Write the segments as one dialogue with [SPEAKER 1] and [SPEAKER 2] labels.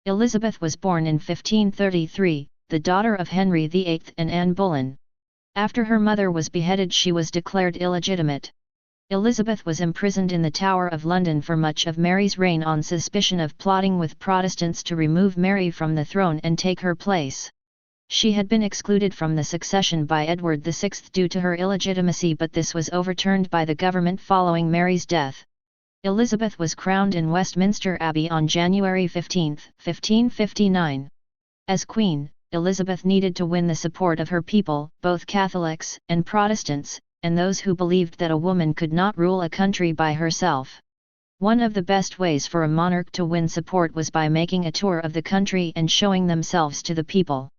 [SPEAKER 1] Elizabeth was born in 1533, the daughter of Henry VIII and Anne Boleyn. After her mother was beheaded, she was declared illegitimate. Elizabeth was imprisoned in the Tower of London for much of Mary's reign on suspicion of plotting with Protestants to remove Mary from the throne and take her place. She had been excluded from the succession by Edward VI due to her illegitimacy, but this was overturned by the government following Mary's death. Elizabeth was crowned in Westminster Abbey on January 15, 1559. As Queen, Elizabeth needed to win the support of her people, both Catholics and Protestants, and those who believed that a woman could not rule a country by herself. One of the best ways for a monarch to win support was by making a tour of the country and showing themselves to the people.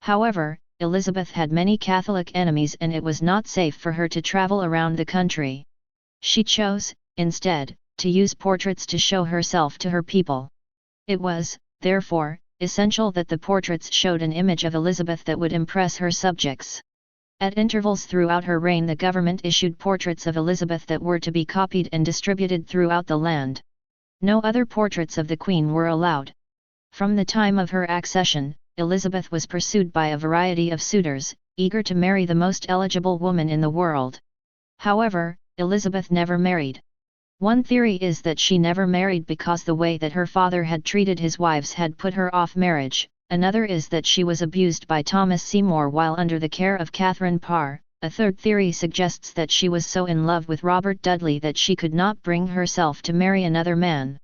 [SPEAKER 1] However, Elizabeth had many Catholic enemies and it was not safe for her to travel around the country. She chose, instead, to use portraits to show herself to her people. It was, therefore, essential that the portraits showed an image of Elizabeth that would impress her subjects. At intervals throughout her reign, the government issued portraits of Elizabeth that were to be copied and distributed throughout the land. No other portraits of the Queen were allowed. From the time of her accession, Elizabeth was pursued by a variety of suitors, eager to marry the most eligible woman in the world. However, Elizabeth never married. One theory is that she never married because the way that her father had treated his wives had put her off marriage. Another is that she was abused by Thomas Seymour while under the care of Catherine Parr. A third theory suggests that she was so in love with Robert Dudley that she could not bring herself to marry another man.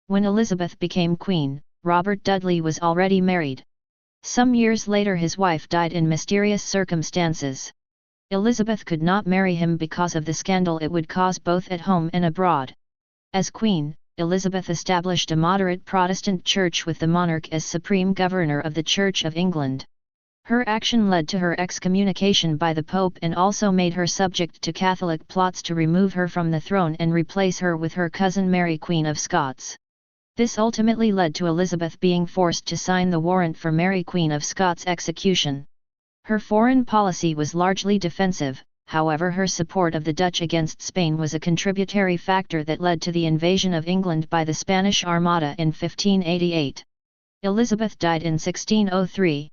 [SPEAKER 1] When Elizabeth became queen, Robert Dudley was already married. Some years later his wife died in mysterious circumstances. Elizabeth could not marry him because of the scandal it would cause both at home and abroad. As queen, Elizabeth established a moderate Protestant church with the monarch as supreme governor of the Church of England. Her action led to her excommunication by the Pope and also made her subject to Catholic plots to remove her from the throne and replace her with her cousin Mary, Queen of Scots. This ultimately led to Elizabeth being forced to sign the warrant for Mary, Queen of Scots' execution. Her foreign policy was largely defensive. However, her support of the Dutch against Spain was a contributory factor that led to the invasion of England by the Spanish Armada in 1588. Elizabeth died in 1603.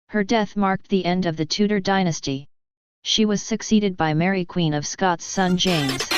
[SPEAKER 1] Her death marked the end of the Tudor dynasty. She was succeeded by Mary, Queen of Scots' son James.